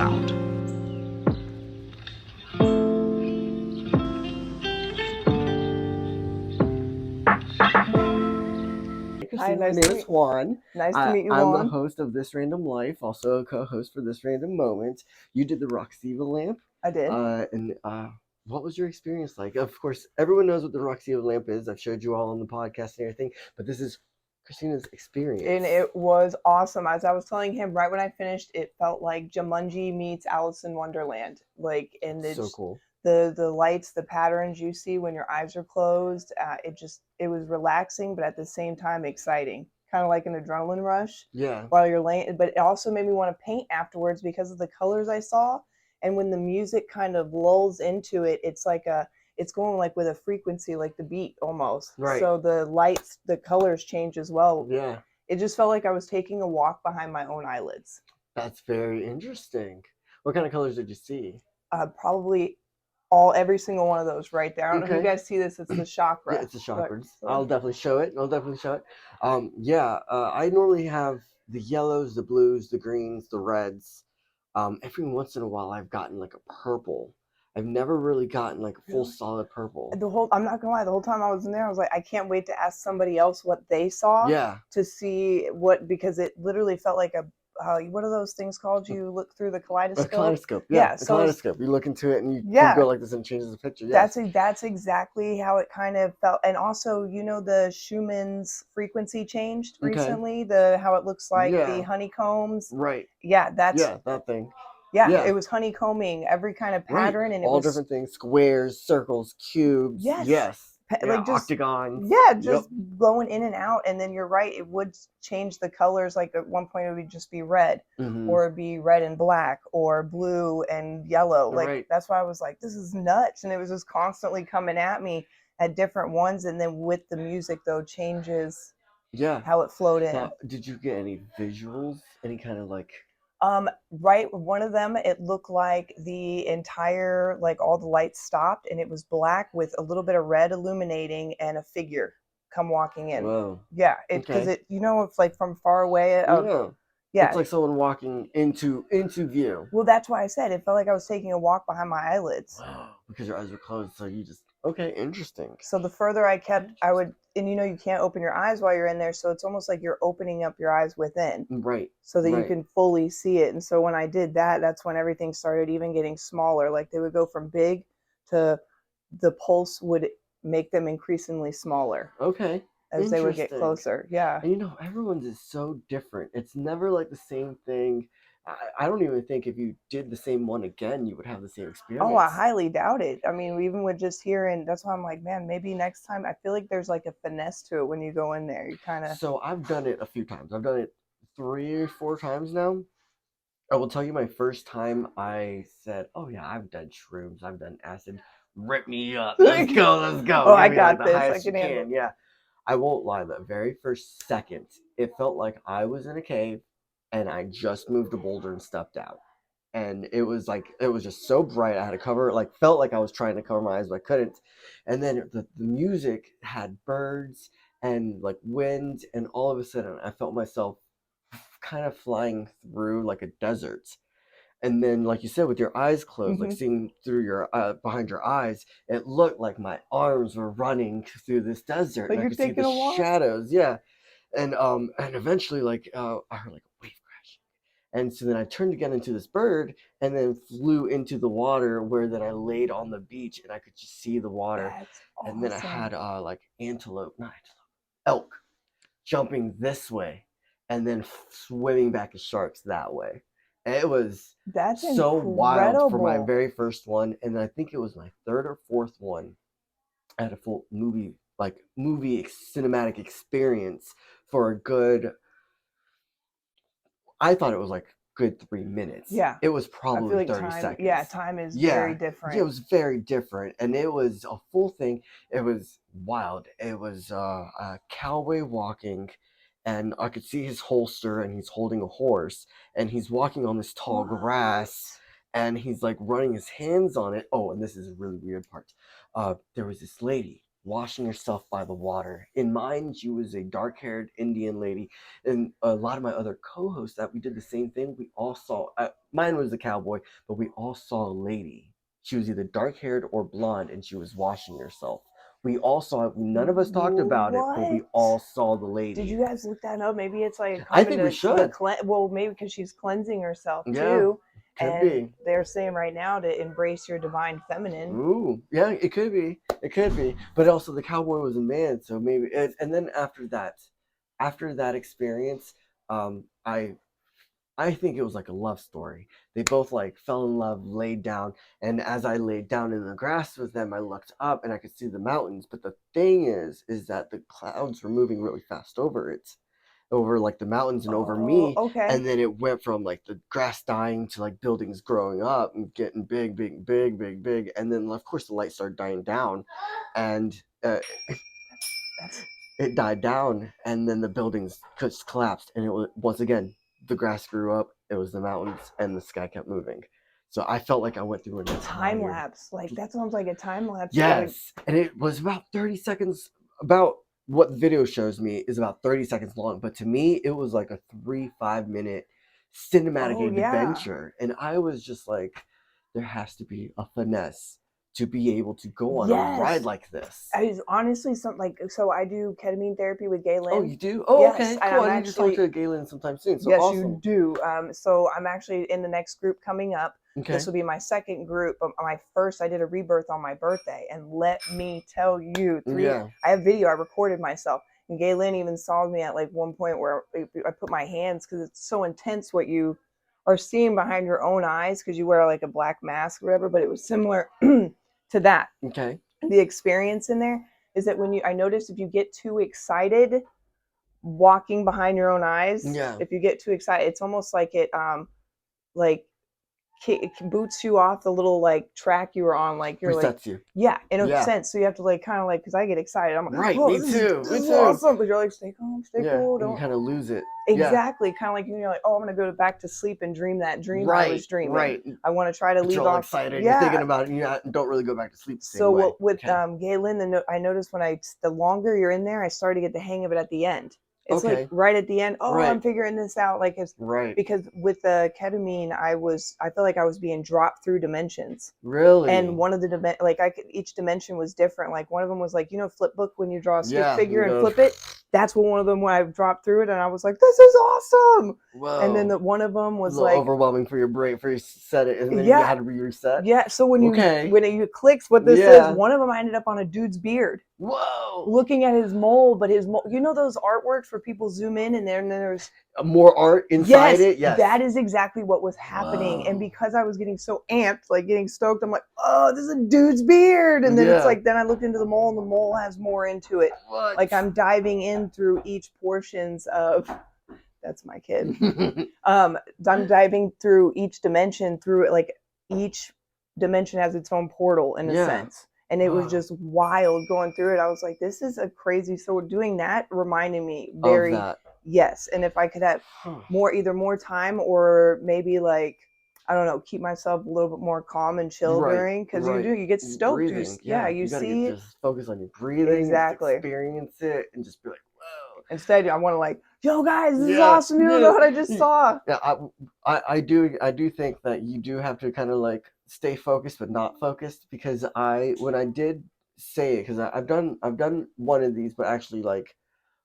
sound. Hi, My name is Juan. Nice to meet you, I'm the Juan. host of This Random Life, also a co-host for This Random Moment. You did the roxiva lamp. I did. And what was your experience like? Of course, everyone knows what the roxiva lamp is. I've showed you all on the podcast and everything, but this is Christina's experience. And it was awesome. As I was telling him right when I finished, it felt like Jumanji meets Alice in Wonderland. Like, and it's so cool. The lights, the patterns you see when your eyes are closed. It was relaxing, but at the same time exciting. Kind of like an adrenaline rush. Yeah. While you're laying, but it also made me want to paint afterwards because of the colors I saw. And when the music kind of lulls into it, it's going like with a frequency, like the beat almost. Right. So the lights, the colors change as well. Yeah. It just felt like I was taking a walk behind my own eyelids. That's very interesting. What kind of colors did you see? Probably every single one of those right there. I don't know if you guys see this. It's the chakra. Yeah, it's the chakras. I'll definitely show it. I normally have the yellows, the blues, the greens, the reds. Every once in a while, I've gotten like a purple. I've never really gotten like a full solid purple. I'm not gonna lie, the whole time I was in there, I was like, I can't wait to ask somebody else what they saw. Yeah. To see because it literally felt like what are those things called? You look through the kaleidoscope. A kaleidoscope. Yeah, a kaleidoscope. You look into it and you can go like this and it changes the picture. Yes. That's exactly how it kind of felt. And also, the Schumann's frequency changed recently. How it looks like the honeycombs. Right. Yeah, that thing. Yeah, it was honeycombing every kind of pattern, and all different things: squares, circles, cubes. Yes. Like just octagons. Just going in and out. And then you're right, it would change the colors. Like at one point it would just be red, or it'd be red and black, or blue and yellow. Like that's why I was like, this is nuts. And it was just constantly coming at me at different ones. And then with the music though, changes how it flowed in. Now, did you get any visuals? Any kind of like one of them, it looked like the entire, like all the lights stopped and it was black with a little bit of red illuminating and a figure come walking in. Whoa. Yeah, because it's like from far away. Yeah. It's like someone walking into view. Well, that's why I said it felt like I was taking a walk behind my eyelids. Wow. Because your eyes were closed, so you just interesting. So the further I kept, I would, and you can't open your eyes while you're in there, so it's almost like you're opening up your eyes within. Right. So that you can fully see it. And so when I did that, that's when everything started even getting smaller. Like they would go from big to the pulse would make them increasingly smaller. Okay. As they would get closer. Yeah. And everyone's is so different. It's never like the same thing. I don't even think if you did the same one again, you would have the same experience. Oh, I highly doubt it. I mean, even with just hearing, that's why I'm like, man, maybe next time. I feel like there's like a finesse to it when you go in there. You kind of. So I've done it a few times. I've done it 3 or 4 times now. I will tell you, my first time I said, oh yeah, I've done shrooms, I've done acid. Rip me up. Let's go. Oh, I got this. I can handle it. Yeah. I won't lie, the very first second, it felt like I was in a cave and I just moved a boulder and stepped out. And it was just so bright. I had to cover it, felt like I was trying to cover my eyes, but I couldn't. And then the music had birds and like wind, and all of a sudden I felt myself kind of flying through like a desert. And then, like you said, with your eyes closed, like seeing through your behind your eyes, it looked like my arms were running through this desert. But and you're I could see taking the a walk? shadows, and eventually, I heard like a wave crashing, and so then I turned again into this bird, and then flew into the water, where then I laid on the beach, and I could just see the water. That's awesome. And then I had elk, jumping this way, and then swimming back as sharks that way. It was so wild for my very first one, and I think it was my 3rd or 4th one. I had a full movie cinematic experience for a good. I thought it was like good 3 minutes. Yeah, it was probably like 30 seconds. Yeah, time is very different. Yeah, it was very different, and it was a full thing. It was wild. It was a cowboy walking. And I could see his holster, and he's holding a horse, and he's walking on this tall grass, and he's like running his hands on it. Oh, and this is a really weird part. There was this lady, washing herself by the water. In mine, she was a dark-haired Indian lady, and a lot of my other co-hosts that we did the same thing. We all saw. Mine was a cowboy, but we all saw a lady. She was either dark-haired or blonde, and she was washing herself. We all saw it. None of us talked about it, but we all saw the lady. Did you guys look that up? Maybe it's like I think we should. Well, maybe because she's cleansing herself too. Could be. They're saying right now to embrace your divine feminine. Ooh, yeah, it could be. It could be. But also, the cowboy was a man, so maybe. And then after that experience, I think it was like a love story. They both like fell in love, laid down, and as I laid down in the grass with them, I looked up and I could see the mountains. But the thing is that the clouds were moving really fast over it, over like the mountains and over me. Okay. And then it went from like the grass dying to like buildings growing up and getting big, big, big, big, big. And then of course the light started dying down, and it died down, and then the buildings just collapsed, and it was once again the grass grew up. It was the mountains, and the sky kept moving. So I felt like I went through a time lapse. Like that sounds like a time lapse. Yes, and it was about 30 seconds. About what the video shows me is about 30 seconds long, but to me it was like a 3-5 minute cinematic adventure. And I was just like, there has to be a finesse to be able to go on a ride like this. I was honestly so I do ketamine therapy with Galen. Oh, you do? Oh, yes, okay, cool. I need to talk to Galen sometime soon. So yes, awesome. You do. So I'm actually in the next group coming up. Okay. This will be my second group. My first, I did a rebirth on my birthday, and let me tell you, I have video. I recorded myself, and Galen even saw me at like one point where I put my hands, because it's so intense what you are seeing behind your own eyes, because you wear like a black mask or whatever. But it was similar to that. Okay. The experience in there is that I noticed if you get too excited walking behind your own eyes, if you get too excited, it's almost like it boots you off the little like track you were on, like you're resets you. Yeah, in a sense. So you have to like kind of like, because I get excited, I'm like, right, me too. This is awesome. But you're like, stay calm, stay cool. Don't you kind of lose it. Exactly, kind of like you're like, oh, I'm gonna go back to sleep and dream that dream I was dreaming. Right. I want to try to leave you're all off. Excited. You're thinking about it. And you don't really go back to sleep. So with Galen, I noticed when the longer you're in there, I started to get the hang of it at the end. It's like right at the end. Oh, I'm figuring this out. Like it's because with the ketamine, I feel like I was being dropped through dimensions. Really? And one of the each dimension was different. Like one of them was like, flip book when you draw a stick figure and flip it. That's one of them when I dropped through it, and I was like, this is awesome. Whoa. And then one of them was like overwhelming for your brain, for you set it, and then you had to reset. Yeah. So when it clicks what this is, one of them I ended up on a dude's beard. Whoa. Looking at his mole, but his mole, those artworks where people zoom in and then there's more art inside it? Yes. That is exactly what was happening. Whoa. And because I was getting so amped, like getting stoked, I'm like, oh, this is a dude's beard. And then it's like, then I looked into the mole, and the mole has more into it. What? Like I'm diving in through each portions of, that's my kid. I'm diving through each dimension, through it, like each dimension has its own portal in a sense. And it was just wild going through it. I was like, this is a crazy. So doing that reminded me very, yes. And if I could have either more time, or maybe like, I don't know, keep myself a little bit more calm and chill during, because you get stoked. Breathing. You see it. Just focus on your breathing. Exactly. Experience it and just be like, whoa. Instead, I want to like, yo guys, this is awesome. You don't know what I just saw. Yeah, I do think that you do have to kind of like stay focused but not focused, because when I did say it, because I've done one of these, but actually like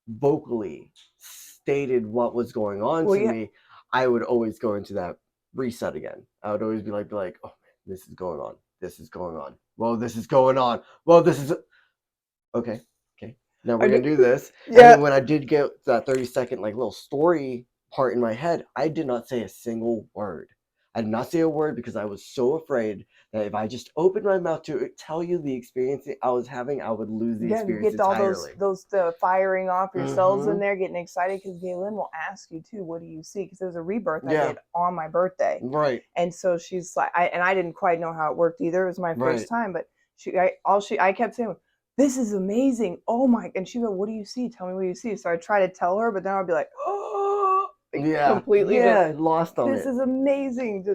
vocally stated what was going on to me, I would always go into that reset again. I would always be like, oh man, this is going on, well, this is going on, well, this is okay, now we're gonna do this. And then when I did get that 30-second like little story part in my head, I did not say a single word. I did not say a word, because I was so afraid that if I just opened my mouth to tell you the experience that I was having, I would lose the experience entirely. Get all those firing off your cells in there, getting excited, because Galen will ask you too, what do you see? Because there was a rebirth I did on my birthday. Right. And so she's like, I didn't quite know how it worked either. It was my first time, but I kept saying, this is amazing. Oh my, and she go, what do you see? Tell me what you see. So I try to tell her, but then I'll be like, oh, completely lost on this is amazing.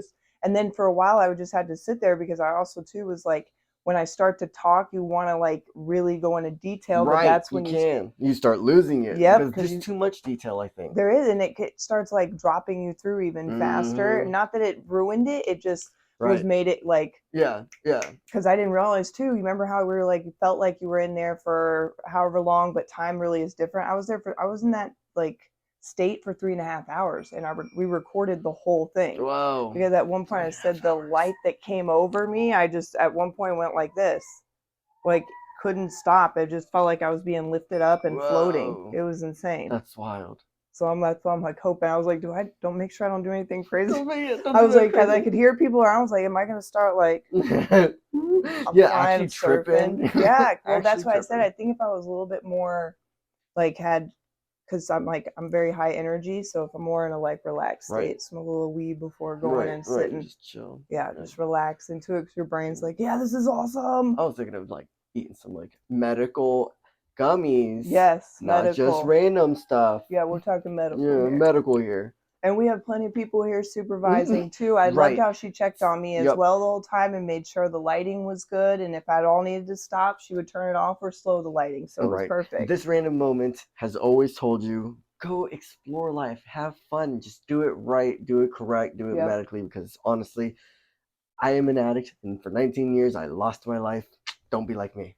And then for a while I would just had to sit there, because I also too was like when I start to talk, you want to like really go into detail, right, but that's when you start losing it. Yep, because there's too much detail, I think. There is, and it starts like dropping you through even faster. Not that it ruined it, it just was made it like yeah. Because I didn't realize too. You remember how we were like, you felt like you were in there for however long, but time really is different. I was in that like state for 3.5 hours, and we recorded the whole thing. Whoa! Because at one point I said the light that came over me, I just at one point went like this, like couldn't stop. It just felt like I was being lifted up and floating. It was insane. That's wild. So I'm like hoping. I was like, don't make sure I don't do anything crazy. I was like, because I could hear people around. I was like, am I gonna start like actually tripping? Yeah, well, that's why I said I think if I was a little bit more like because I'm very high energy, so if I'm more in a like relaxed state, smoke a little weed before going and sitting, just chill. Yeah, just relax into it because your brain's like, yeah, this is awesome. I was thinking of like eating some like medical gummies. Yes, not medical. just random stuff. Yeah, we're talking medical. Yeah, medical here. And we have plenty of people here supervising too. I loved how she checked on me as well the whole time and made sure the lighting was good. And if I all needed to stop, she would turn it off or slow the lighting. So it was perfect. This random moment has always told you, go explore life, have fun, just do it right, do it correct, do it medically. Because honestly, I am an addict, and for 19 years I lost my life. Don't be like me.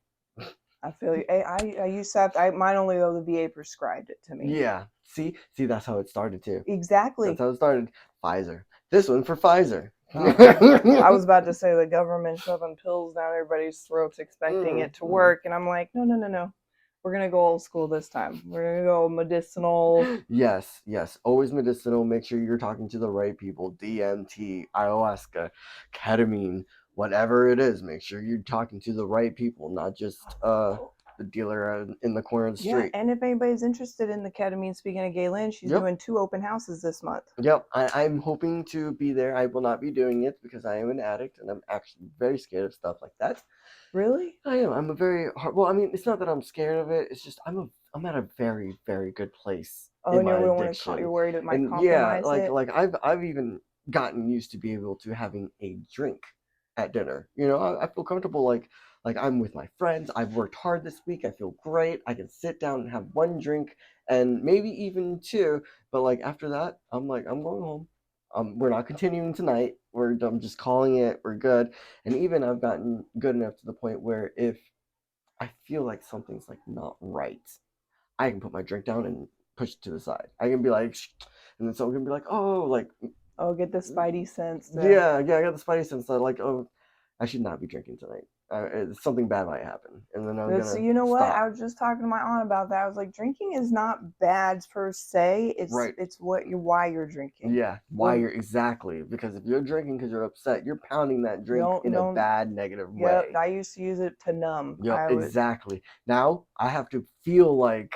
I feel you. I used to have mine only though the VA prescribed it to me. Yeah. See, that's how it started too. Exactly. That's how it started. Pfizer. This one for Pfizer. I was about to say the government shoving pills down everybody's throats expecting it to work, and I'm like, no. We're gonna go old school this time. We're gonna go medicinal. Yes. Always medicinal. Make sure you're talking to the right people. DMT, ayahuasca, ketamine, whatever it is. Make sure you're talking to the right people, not just the dealer in the corner of the street. Yeah, and if anybody's interested in the ketamine, speaking of Galen, she's doing 2 open houses this month. Yep, I'm hoping to be there. I will not be doing it because I am an addict and I'm actually very scared of stuff like that. Really? I am. I'm a very hard. Well, I mean, it's not that I'm scared of it. It's just I'm at a very, very good place. Oh, and you're worried it might compromise it. Like I've even gotten used to being able to having a drink at dinner. You know, I feel comfortable like I'm with my friends. I've worked hard this week. I feel great. I can sit down and have one drink and maybe even 2. But like after that, I'm like, I'm going home. We're not continuing tonight. I'm just calling it. We're good. And even I've gotten good enough to the point where if I feel like something's like not right, I can put my drink down and push it to the side. I can be like, and then someone can be like, get the spidey sense. Yeah, I got the spidey sense that like, I should not be drinking tonight. Something bad might happen, and then I'm gonna. You know what? I was just talking to my aunt about that. I was like, drinking is not bad per se. It's why you're drinking. Yeah, why you're exactly, because if you're drinking because you're upset, you're pounding that drink in a bad, negative way. I used to use it to numb. Yeah, exactly. Now I have to feel like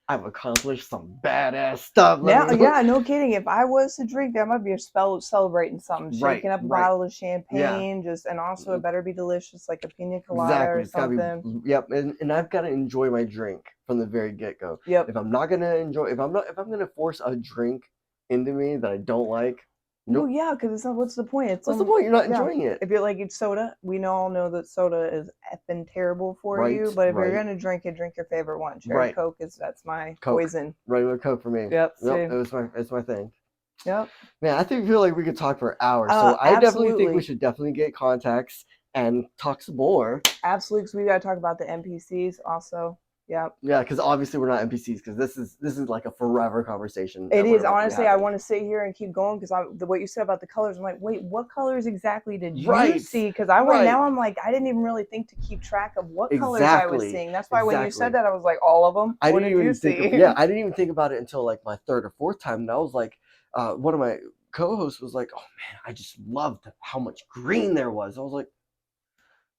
I've accomplished some badass stuff. Now, no kidding. If I was to drink, that might be celebrating something, shaking up a bottle of champagne, and also it better be delicious, like a pina colada or something. And I've got to enjoy my drink from the very get go. Yep. If I'm not gonna enjoy, if I'm gonna force a drink into me that I don't like. Nope. Well, yeah, because it's not. What's the point? What's the point? You're not enjoying it. If you're like it's soda, we all know that soda is effing terrible for you. But if you're gonna drink it, drink your favorite one. Cherry Coke that's my poison. Regular Coke for me. Yep. It's my thing. Yep. Man, I feel like we could talk for hours. So I definitely think we should definitely get contacts and talk some more. Absolutely, because we gotta talk about the NPCs also. Yeah. Yeah, because obviously we're not NPCs because this is like a forever conversation. It is honestly. I want to sit here and keep going because what you said about the colors. I'm like, wait, what colors exactly did you see? Because now I'm like, I didn't even really think to keep track of what colors I was seeing. That's why when you said that, I was like, all of them. What did you see? I didn't even think about it until like my 3rd or 4th time, and I was like, one of my co-hosts was like, oh man, I just loved how much green there was. I was like,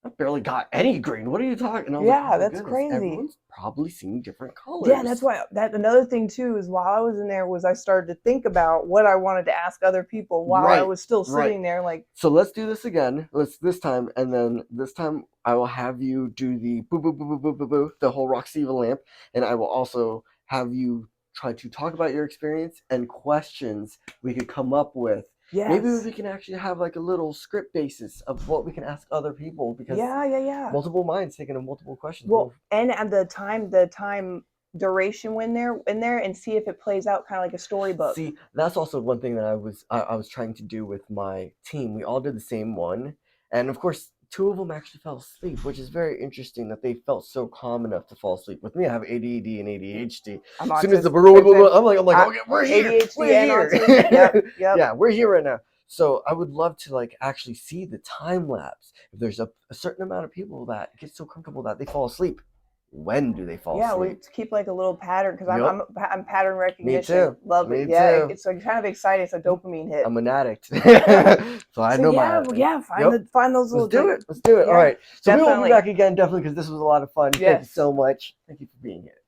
I barely got any green. What are you talking? That's crazy. Everyone's probably seeing different colors. Yeah, that's why. Another thing too is while I was in there I started to think about what I wanted to ask other people while I was still sitting there. Like, so let's do this again. This time, and then this time I will have you do the boo boo boo boo boo boo boo, the whole roxiva lamp, and I will also have you try to talk about your experience and questions we could come up with Yes. Maybe we can actually have like a little script basis of what we can ask other people, because multiple minds thinking of multiple questions. Well, and at the time duration when they're in there, and see if it plays out kind of like a storybook. See, that's also one thing that I was trying to do with my team. We all did the same one, and of course, 2 of them actually fell asleep, which is very interesting that they felt so calm enough to fall asleep. With me, I have ADD and ADHD. As soon as the I'm like, okay, we're here. ADHD we're and here. autism. Yep. Yeah, we're here right now. So I would love to like actually see the time lapse. If there's a certain amount of people that get so comfortable that they fall asleep, when do they fall asleep? We keep like a little pattern, because I'm pattern recognition. Me too. Love it. Me too. It's like kind of exciting. It's a dopamine hit. I'm an addict. So I know my find those little. Let's do it. All right. So we will be back again, definitely, because this was a lot of fun. Thank you so much. Thank you for being here.